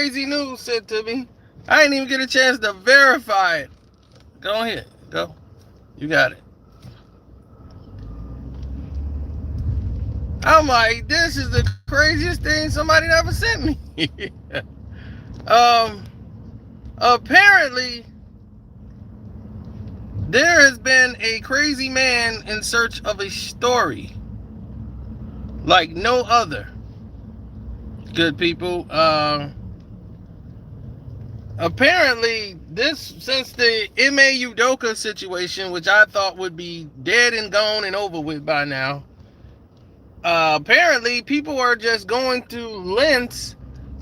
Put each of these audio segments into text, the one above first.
crazy news sent to me. I didn't even get a chance to verify it. Go ahead. Go. You got it. I'm like, this is the craziest thing somebody ever sent me. um, Apparently, there has been a crazy man in search of a story like no other. Good people. Apparently, since the M.A. Udoka situation, which I thought would be dead and gone and over with by now, apparently people are just going to lengths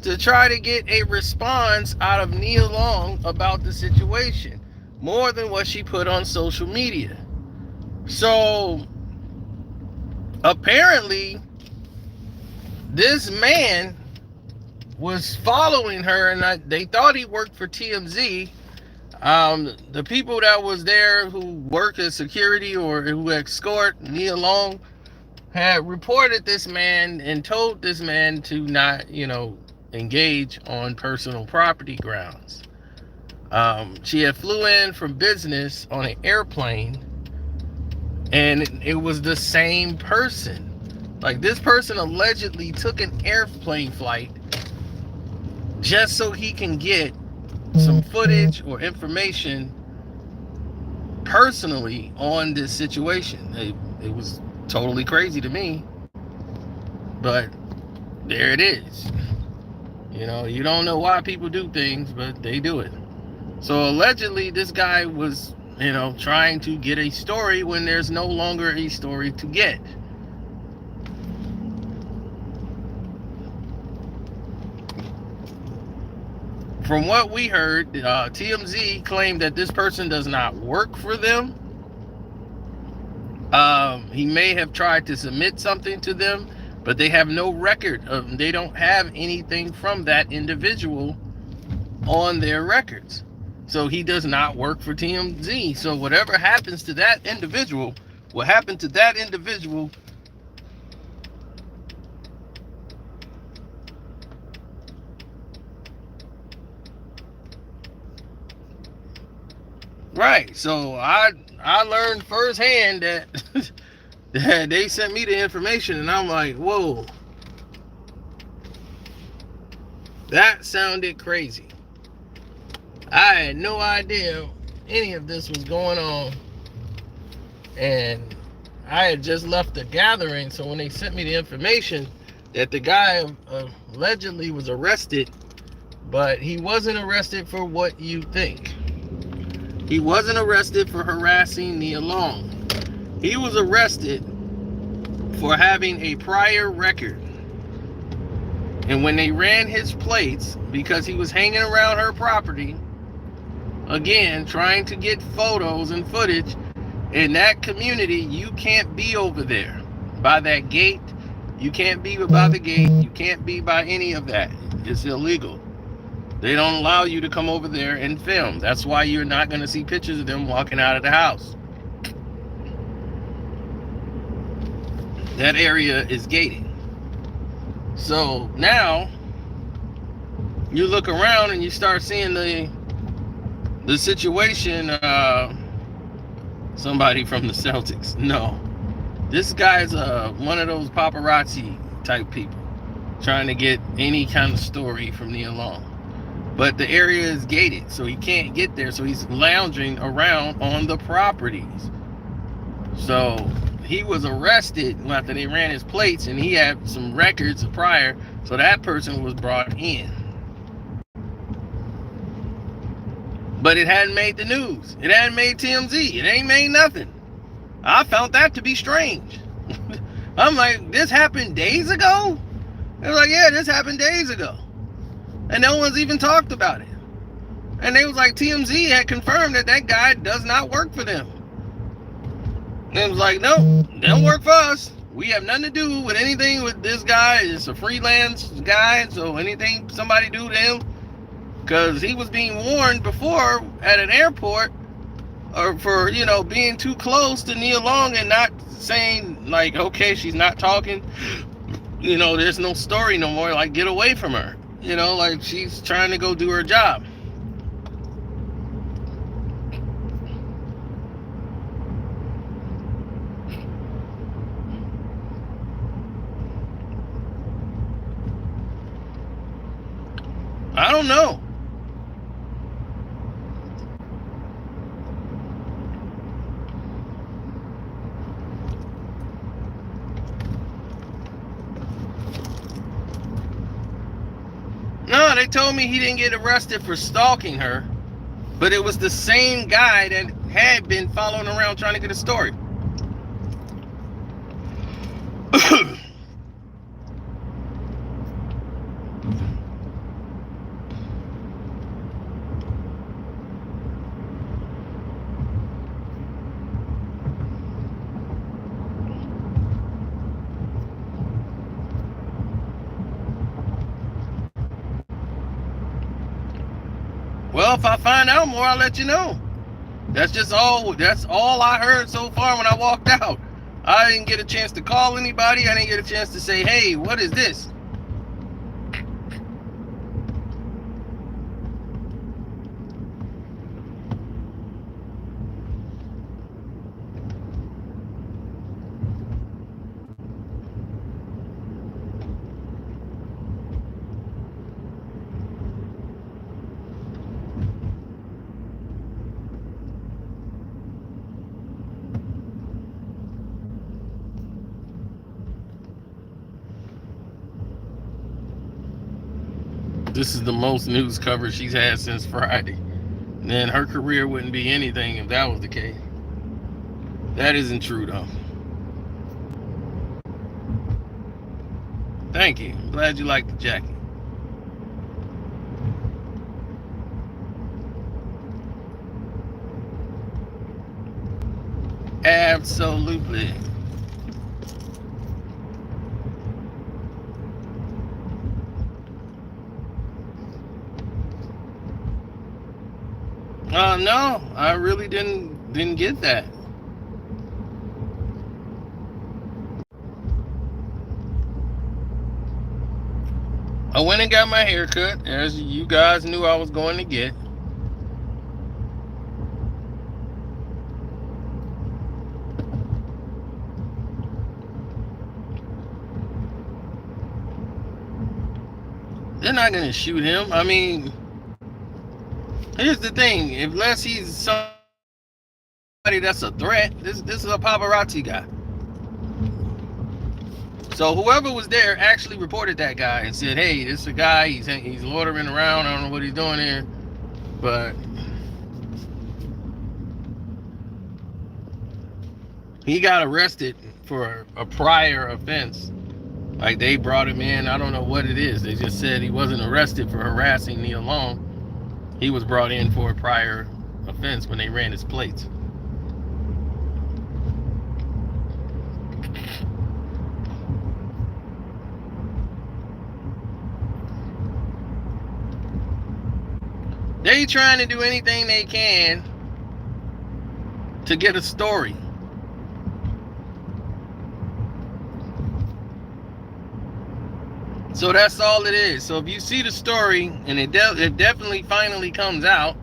to try to get a response out of Nia Long about the situation, more than what she put on social media. So, apparently, this man was following her, and they thought he worked for TMZ. The people that was there who work as security or who escort Nia Long had reported this man and told this man to not, engage on personal property grounds. She had flew in from business on an airplane, and it was the same person. Like, this person allegedly took an airplane flight just so he can get some footage or information personally on this situation. It was totally crazy to me, but there it is. You don't know why people do things, but they do it. So allegedly, this guy was, trying to get a story when there's no longer a story to get. From what we heard, TMZ claimed that this person does not work for them. He may have tried to submit something to them, but they have no record of. They don't have anything from that individual on their records. So he does not work for TMZ. So whatever happens to that individual will happen to that individual. Right. So I learned firsthand that that they sent me the information, and I'm like, whoa, that sounded crazy. I had no idea any of this was going on, and I had just left the gathering. So when they sent me the information that the guy allegedly was arrested, but he wasn't arrested for what you think. He wasn't arrested for harassing Nia Long. He was arrested for having a prior record. And when they ran his plates, because he was hanging around her property, again, trying to get photos and footage, in that community, you can't be over there by that gate. You can't be by the gate. You can't be by any of that. It's illegal. They don't allow you to come over there and film. That's why you're not going to see pictures of them walking out of the house. That area is gated. So now you look around and you start seeing the situation. Somebody from the Celtics. No, this guy's one of those paparazzi type people trying to get any kind of story from Nia Long. But the area is gated, so he can't get there. So he's lounging around on the properties. So he was arrested after they ran his plates, and he had some records prior. So that person was brought in. But it hadn't made the news. It hadn't made TMZ. It ain't made nothing. I found that to be strange. I'm like, this happened days ago? They were like, yeah, this happened days ago. And no one's even talked about it. And they was like, TMZ had confirmed that guy does not work for them. And it was like, no, they don't work for us. We have nothing to do with anything with this guy. It's a freelance guy, so anything somebody do to him, because he was being warned before at an airport for, being too close to Nia Long and not saying, like, okay, she's not talking. There's no story no more. Like, get away from her. You know, like she's trying to go do her job. I don't know. No, they told me he didn't get arrested for stalking her, but it was the same guy that had been following around trying to get a story. Well, if I find out more, I'll let you know. That's all I heard so far when I walked out. I didn't get a chance to call anybody. I didn't get a chance to say, hey, what is this? This is the most news coverage she's had since Friday. And her career wouldn't be anything if that was the case. That isn't true, though. Thank you. I'm glad you like the jacket. Absolutely. No, I really didn't get that. I went and got my hair cut, as you guys knew I was going to get. They're not going to shoot him. I mean, here's the thing. Unless he's somebody that's a threat, this is a paparazzi guy. So whoever was there actually reported that guy and said, hey, this is a guy, he's loitering around, I don't know what he's doing here. But he got arrested for a prior offense. Like, they brought him in, I don't know what it is. They just said he wasn't arrested for harassing Nia Long. He was brought in for a prior offense when they ran his plates. They trying to do anything they can to get a story. So that's all it is. So if you see the story and it definitely finally comes out,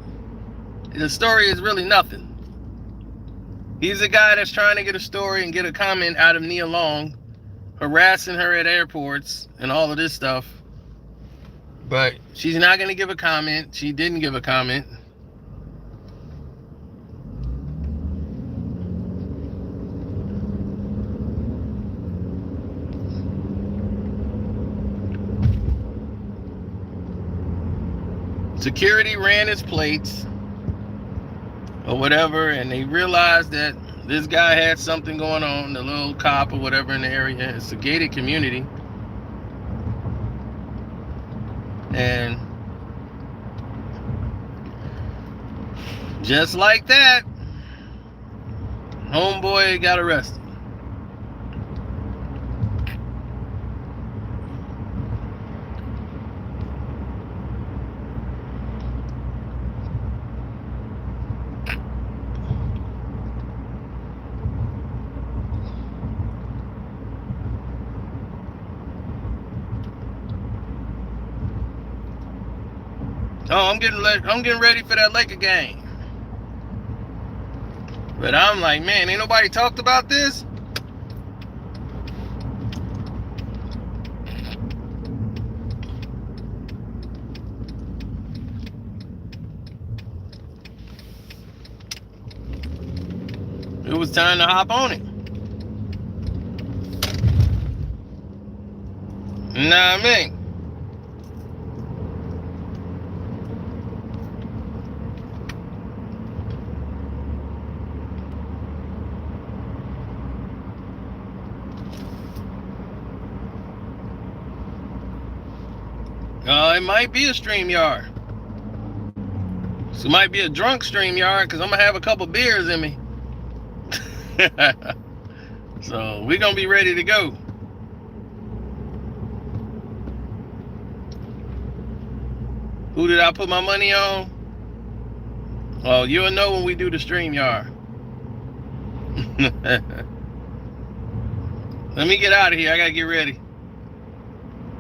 the story is really nothing. He's a guy that's trying to get a story and get a comment out of Nia Long, harassing her at airports and all of this stuff. But she's not going to give a comment. She didn't give a comment. Security ran his plates or whatever, and they realized that this guy had something going on, the little cop or whatever in the area. It's a gated community. And just like that, homeboy got arrested. Oh, I'm getting ready for that Laker game. But I'm like, man, ain't nobody talked about this? It was time to hop on it. Nah, I mean. It might be a StreamYard. So it might be a drunk StreamYard because I'm going to have a couple beers in me. So we're going to be ready to go. Who did I put my money on? Well, you'll know when we do the StreamYard. Let me get out of here. I got to get ready.